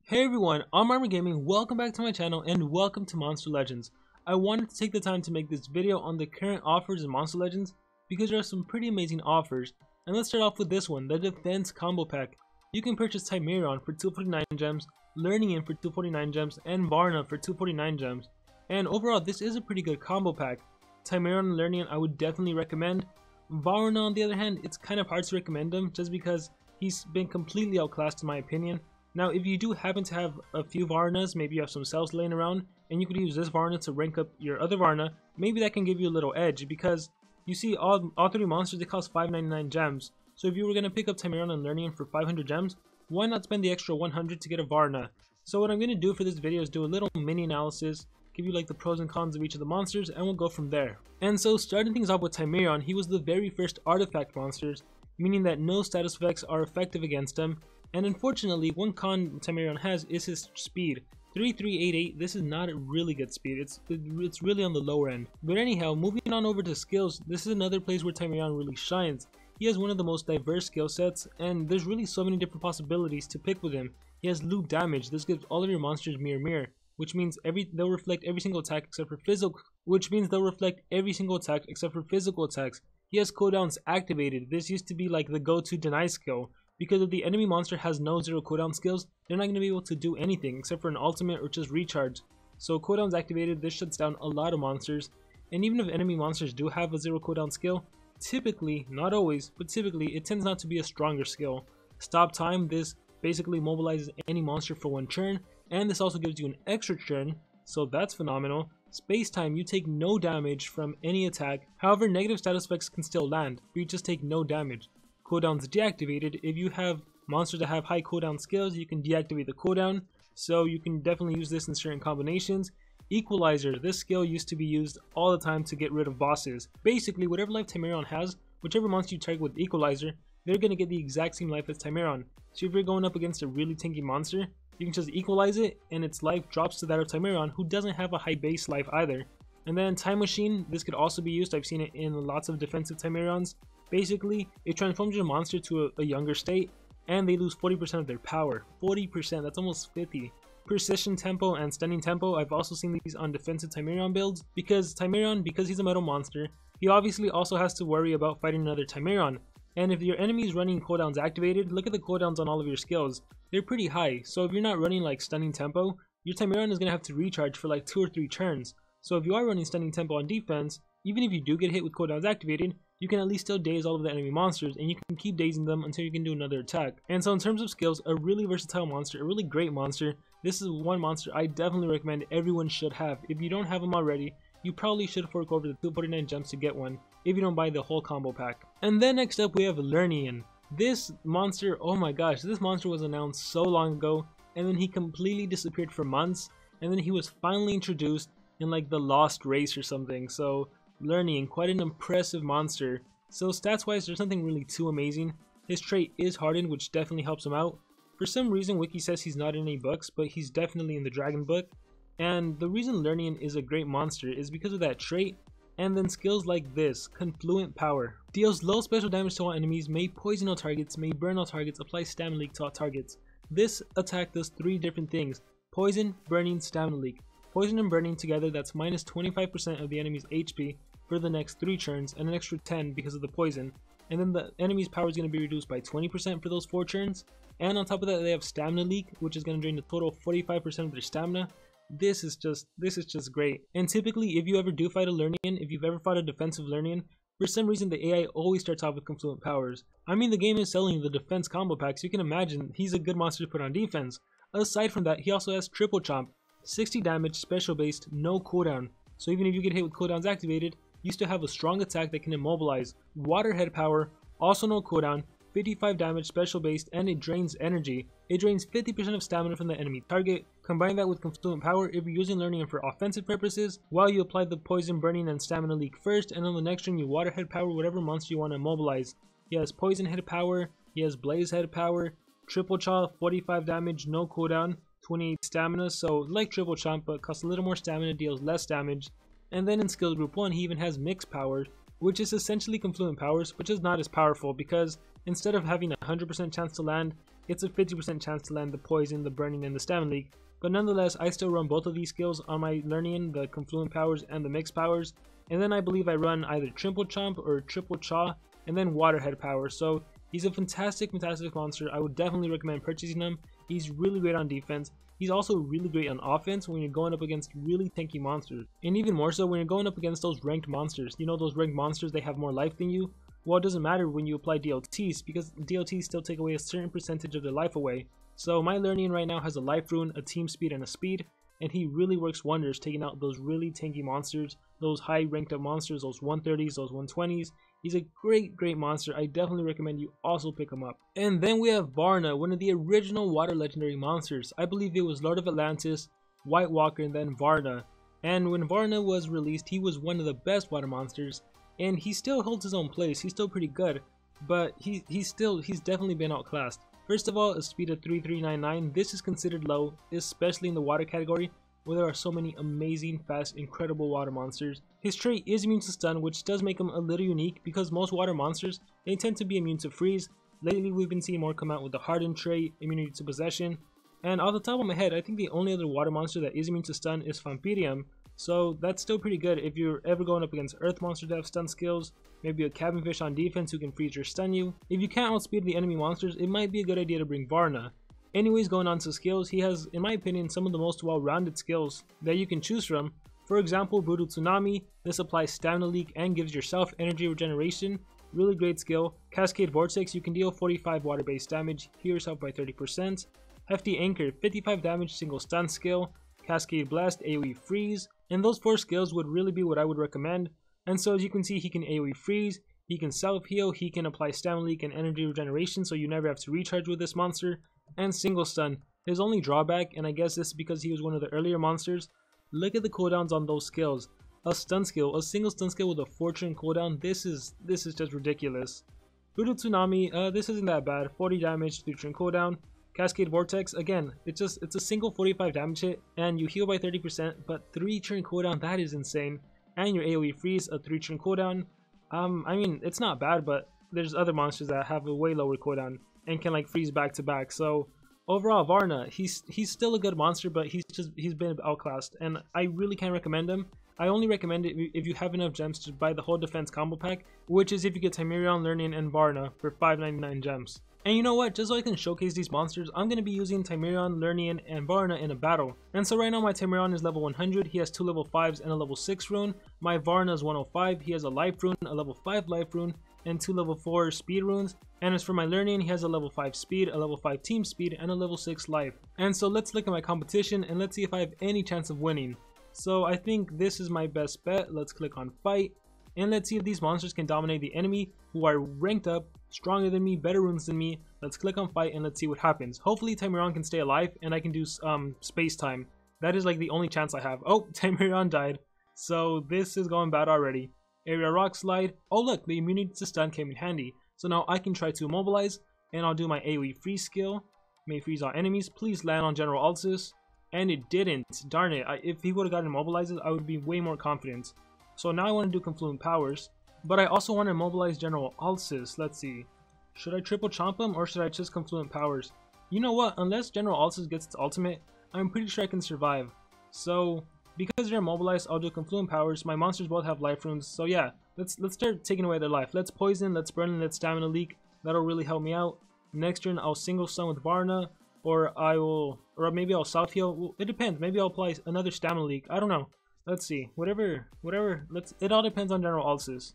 Hey everyone, I'm Armor Gaming, welcome back to my channel and welcome to Monster Legends. I wanted to take the time to make this video on the current offers in Monster Legends because there are some pretty amazing offers. And let's start off with this one, the Defense Combo Pack. You can purchase Timerion for 249 gems, Learnean for 249 gems, and Varuna for 249 gems. And overall, this is a pretty good combo pack. Timerion and Learnean I would definitely recommend. Varuna on the other hand, it's kind of hard to recommend him just because he's been completely outclassed in my opinion. Now, if you do happen to have a few Varunas, maybe you have some cells laying around, and you could use this Varuna to rank up your other Varuna, maybe that can give you a little edge, because you see all three monsters, they cost 599 gems. So if you were going to pick up Timerion and Learnean for 500 gems, why not spend the extra 100 to get a Varuna? So what I'm going to do for this video is do a little mini analysis, give you like the pros and cons of each of the monsters, and we'll go from there. And so starting things off with Timerion, he was the very first artifact monsters, meaning that no status effects are effective against him. And unfortunately, one con Timerion has is his speed. 3388, this is not a really good speed, it's really on the lower end. But anyhow, moving on over to skills, this is another place where Timerion really shines. He has one of the most diverse skill sets, and there's really so many different possibilities to pick with him. He has loop damage, this gives all of your monsters mirror, which means they'll reflect every single attack except for physical, attacks. He has cooldowns activated, this used to be like the go-to deny skill. Because if the enemy monster has no zero cooldown skills, they're not going to be able to do anything except for an ultimate or just recharge. So cooldowns activated, this shuts down a lot of monsters. And even if enemy monsters do have a zero cooldown skill, typically, not always, but typically it tends not to be a stronger skill. Stop time, this basically mobilizes any monster for one turn, and this also gives you an extra turn, so that's phenomenal. Space time, you take no damage from any attack, however negative status effects can still land, but you just take no damage. Cooldowns deactivated, if you have monsters that have high cooldown skills, you can deactivate the cooldown, so you can definitely use this in certain combinations. Equalizer, this skill used to be used all the time to get rid of bosses. Basically, whatever life Timerion has, whichever monster you target with Equalizer, they're going to get the exact same life as Timerion. So if you're going up against a really tanky monster, you can just equalize it and its life drops to that of Timerion, who doesn't have a high base life either. And then Time Machine, this could also be used, I've seen it in lots of defensive Timerions. Basically, it transforms your monster to a younger state, and they lose 40% of their power. 40%, that's almost 50. Precision Tempo and Stunning Tempo, I've also seen these on defensive Timerion builds, because Timerion, because he's a metal monster, he obviously also has to worry about fighting another Timerion. And if your enemy is running cooldowns activated, look at the cooldowns on all of your skills. They're pretty high, so if you're not running like Stunning Tempo, your Timerion is going to have to recharge for like 2 or 3 turns. So if you are running Stunning Tempo on defense, even if you do get hit with cooldowns activated, you can at least still daze all of the enemy monsters, and you can keep dazing them until you can do another attack. And so in terms of skills, a really versatile monster, a really great monster. This is one monster I definitely recommend everyone should have. If you don't have him already, you probably should fork over the 249 gems to get one, if you don't buy the whole combo pack. And then next up we have Learnean. This monster, oh my gosh, this monster was announced so long ago, and then he completely disappeared for months, and then he was finally introduced in like the Lost Race or something. So Learnean, quite an impressive monster. So stats wise, there's nothing really too amazing. His trait is hardened, which definitely helps him out. For some reason Wiki says he's not in any books, but he's definitely in the Dragon book. And the reason Learnean is a great monster is because of that trait, and then skills like this, Confluent Power. Deals low special damage to all enemies, may poison all targets, may burn all targets, apply stamina leak to all targets. This attack does 3 different things: poison, burning, stamina leak. Poison and burning together, that's minus 25% of the enemy's HP for the next 3 turns, and an extra 10 because of the poison. And then the enemy's power is going to be reduced by 20% for those 4 turns. And on top of that, they have stamina leak, which is going to drain the total 45% of their stamina. This is just great. And typically, if you ever do fight a Learnean, if you've ever fought a defensive Learnean, for some reason the AI always starts off with Confluent Powers. I mean, the game is selling the defense combo pack, so you can imagine he's a good monster to put on defense. Aside from that, he also has Triple Chomp. 60 damage, special based, no cooldown. So even if you get hit with cooldowns activated, you still have a strong attack that can immobilize. Waterhead Power, also no cooldown, 55 damage, special based, and it drains energy. It drains 50% of stamina from the enemy target. Combine that with Confluent Power if you're using Learnean for offensive purposes, while you apply the poison, burning, and stamina leak first, and on the next turn you Waterhead Power whatever monster you want to immobilize. He has Poison Head Power, he has Blaze Head Power, Triple Chomp, 45 damage, no cooldown, 28 stamina, so like Triple Chomp but costs a little more stamina, deals less damage. And then in skill group 1 he even has Mix Power, which is essentially Confluent Powers, which is not as powerful because instead of having a 100% chance to land, it's a 50% chance to land the poison, the burning, and the stamina leak. But nonetheless, I still run both of these skills on my Learnean, the confluent powers and the mixed powers. And then I believe I run either triple chomp or triple chaw and then waterhead power. So he's a fantastic monster. I would definitely recommend purchasing him. He's really great on defense. He's also really great on offense when you're going up against really tanky monsters. And even more so when you're going up against those ranked monsters. You know, those ranked monsters, they have more life than you. Well, it doesn't matter when you apply DLTs because DLTs still take away a certain percentage of their life away. So my Learnean right now has a life rune, a team speed, and a speed. And he really works wonders taking out those really tanky monsters, those high ranked up monsters, those 130s, those 120s. He's a great monster. I definitely recommend you also pick him up. And then we have Varuna, one of the original water legendary monsters. I believe it was Lord of Atlantis, White Walker, and then Varuna. And when Varuna was released, he was one of the best water monsters. And he still holds his own place. He's still pretty good. But he's definitely been outclassed. First of all, a speed of 3399. This is considered low, especially in the water category, where there are so many amazing, fast, incredible water monsters. His trait is immune to stun, which does make him a little unique because most water monsters, they tend to be immune to freeze. Lately, we've been seeing more come out with the hardened trait, immunity to possession. And off the top of my head, I think the only other water monster that is immune to stun is Vampirium. So that's still pretty good if you're ever going up against earth monsters that have stun skills. Maybe a cabin fish on defense who can freeze or stun you. If you can't outspeed the enemy monsters, it might be a good idea to bring Varuna. Anyways, going on to skills, he has, in my opinion, some of the most well-rounded skills that you can choose from. For example, Brutal Tsunami. This applies stamina leak and gives yourself energy regeneration. Really great skill. Cascade Vortex, you can deal 45 water-based damage, heal yourself by 30%. Hefty Anchor, 55 damage single stun skill. Cascade Blast, AoE freeze. And those 4 skills would really be what I would recommend. And so as you can see, he can AoE freeze, he can self-heal, he can apply stamina leak and energy regeneration so you never have to recharge with this monster. And single stun. His only drawback, and I guess this is because he was one of the earlier monsters, look at the cooldowns on those skills. A stun skill, a single stun skill with a 4-turn cooldown, this is just ridiculous. Brutal Tsunami, this isn't that bad, 40 damage, 3-turn cooldown. Cascade Vortex, again, it's a single 45 damage hit, and you heal by 30%, but 3-turn cooldown, that is insane. And your AoE freeze, a 3-turn cooldown. I mean, it's not bad, but there's other monsters that have a way lower cooldown and can like freeze back to back. So overall, Varuna, he's still a good monster, but he's been outclassed, and I really can't recommend him. I only recommend it if you have enough gems to buy the whole defense combo pack, which is if you get Timerion, Learnean, and Varuna for 599 gems. And you know what, just so I can showcase these monsters, I'm going to be using Timerion, Learnean, and Varuna in a battle. And so right now my Timerion is level 100, he has 2 level 5s and a level 6 rune. My Varuna is 105, he has a life rune, a level 5 life rune, and 2 level 4 speed runes. And as for my Learnean, he has a level 5 speed, a level 5 team speed, and a level 6 life. And so let's look at my competition and let's see if I have any chance of winning. So I think this is my best bet. Let's click on fight. And let's see if these monsters can dominate the enemy who are ranked up, stronger than me, better runes than me. Let's click on fight and let's see what happens. Hopefully Timerion can stay alive and I can do space time. That is like the only chance I have. Oh, Timerion died. So this is going bad already. Area rock slide. Oh look, the immunity to stun came in handy. So now I can try to immobilize and I'll do my AoE freeze skill. May freeze all enemies. Please land on General Altus. And it didn't. Darn it. If he would have gotten immobilized, I would be way more confident. So now I want to do Confluent Powers. But I also want to immobilize General Altus. Let's see. Should I triple chomp him or should I just Confluent Powers? You know what? Unless General Altus gets its ultimate, I'm pretty sure I can survive. So because they're immobilized, I'll do Confluent Powers. My monsters both have life runes. So yeah, let's start taking away their life. Let's poison, let's burn, and let's stamina leak. That'll really help me out. Next turn, I'll single stun with Varuna. Or maybe I'll south heal. Well, it depends. Maybe I'll apply another stamina leak. I don't know. Let's see. Whatever. It all depends on General Altus.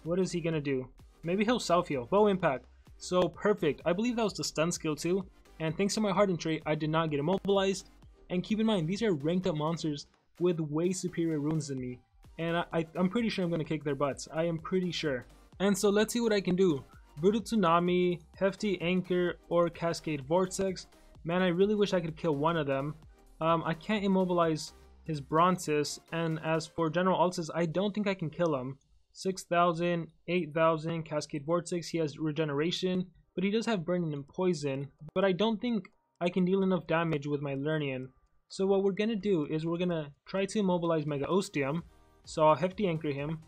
What is he gonna do? Maybe he'll south heal. Bow impact. So perfect. I believe that was the stun skill too. And thanks to my hardened trait, I did not get immobilized. And keep in mind, these are ranked up monsters with way superior runes than me. And I'm pretty sure I'm gonna kick their butts. I am pretty sure. And so let's see what I can do. Brutal Tsunami, Hefty Anchor, or Cascade Vortex. Man, I really wish I could kill one of them. I can't immobilize his Brontis, and as for General Altus, I don't think I can kill him. 6,000, 8,000, Cascade Vortex, he has regeneration, but he does have burning and poison, but I don't think I can deal enough damage with my Learnean. So what we're gonna do is we're gonna try to immobilize Mega Ostium, so I'll Hefty Anchor him,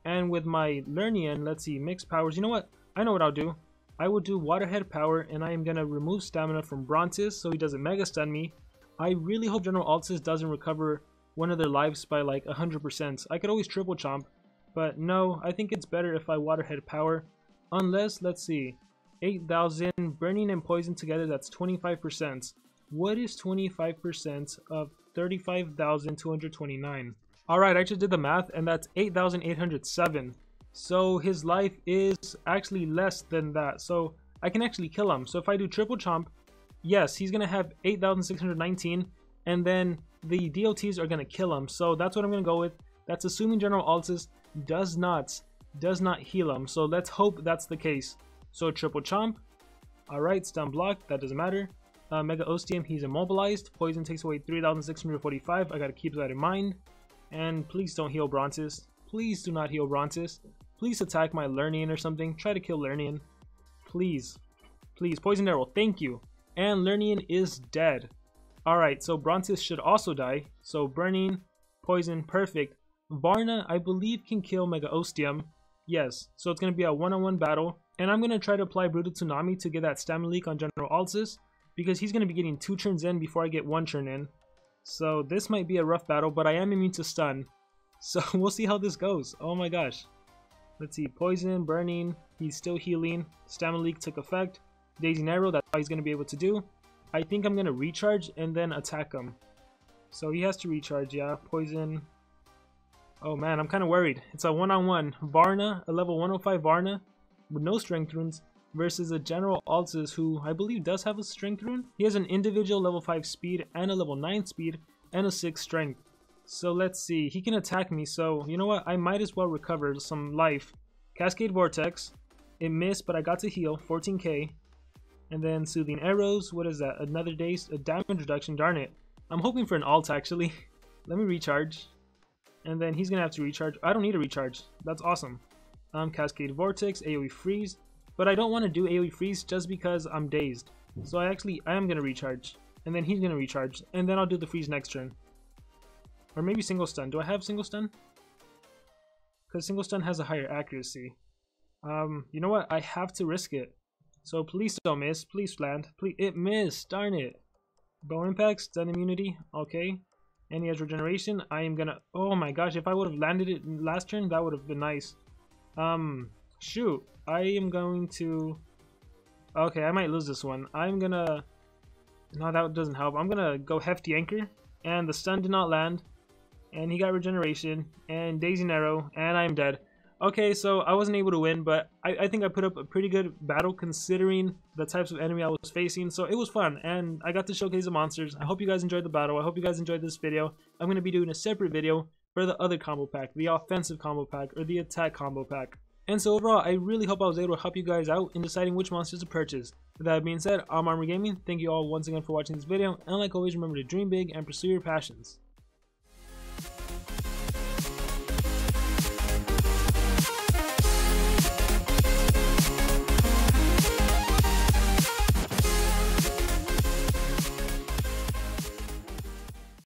and with my Learnean, let's see, mixed powers, you know what? I know what I'll do. I will do Waterhead Power, and I am going to remove stamina from Brontis so he doesn't Mega Stun me. I really hope General Altis doesn't recover one of their lives by like 100%. I could always Triple Chomp, but no, I think it's better if I Waterhead Power. Unless, let's see, 8,000, Burning and Poison together, that's 25%. What is 25% of 35,229? Alright, I just did the math, and that's 8,807. So his life is actually less than that. So I can actually kill him. So if I do Triple Chomp, yes, he's going to have 8,619, and then the DOTs are going to kill him. So that's what I'm going to go with. That's assuming General Altis does not heal him. So let's hope that's the case. So Triple Chomp. Alright, Stun Block, that doesn't matter. Mega Ostium, he's immobilized. Poison takes away 3,645. I got to keep that in mind. And please don't heal Brontis. Please do not heal Brontis. Please attack my Learnean or something. Try to kill Learnean. Please. Please. Poison Arrow. Thank you. And Learnean is dead. Alright, so Brontis should also die. So Burning, Poison, perfect. Varuna, I believe, can kill Mega Ostium. Yes. So it's going to be a one-on-one battle. And I'm going to try to apply Brutal Tsunami to get that Stamina Leak on General Altis, because he's going to be getting 2 turns in before I get 1 turn in. So this might be a rough battle, but I am immune to stun. So we'll see how this goes. Oh my gosh. Let's see. Poison, Burning. He's still healing. Stamina Leak took effect. Daisy Arrow, that's all he's going to be able to do. I think I'm going to recharge and then attack him. So he has to recharge, yeah. Poison. Oh man, I'm kind of worried. It's a one-on-one. Varuna, a level 105 Varuna with no strength runes, versus a General Altis who I believe does have a strength rune. He has an individual level 5 speed and a level 9 speed and a 6 strength. So let's see, he can attack me, so you know what, I might as well recover some life. Cascade Vortex, it missed but I got to heal, 14k. And then Soothing Arrows, what is that, another daze, a damage reduction, darn it. I'm hoping for an alt actually. Let me recharge. And then he's gonna have to recharge. I don't need a recharge, that's awesome. Cascade Vortex, AoE Freeze. But I don't want to do AoE Freeze just because I'm dazed. So I am going to recharge. And then he's going to recharge. And then I'll do the freeze next turn. Or maybe single stun. Do I have single stun? Because single stun has a higher accuracy. You know what? I have to risk it. So please don't miss. Please land. Please. It missed. Darn it. Bow Impact. Stun immunity. Okay. And he has regeneration. I am going to... Oh my gosh. If I would have landed it last turn, that would have been nice. Shoot. I am going to... Okay, I might lose this one. I'm gonna... No, that doesn't help. I'm gonna go Hefty Anchor. And the stun did not land. And he got regeneration. And Daisy Arrow. And I'm dead. Okay, so I wasn't able to win. But I think I put up a pretty good battle considering the types of enemy I was facing. So it was fun. And I got to showcase the monsters. I hope you guys enjoyed the battle. I hope you guys enjoyed this video. I'm going to be doing a separate video for the other combo pack. The offensive combo pack. Or the attack combo pack. And so overall, I really hope I was able to help you guys out in deciding which monsters to purchase. With that being said, I'm Army Gaming. Thank you all once again for watching this video, and like always, remember to dream big and pursue your passions.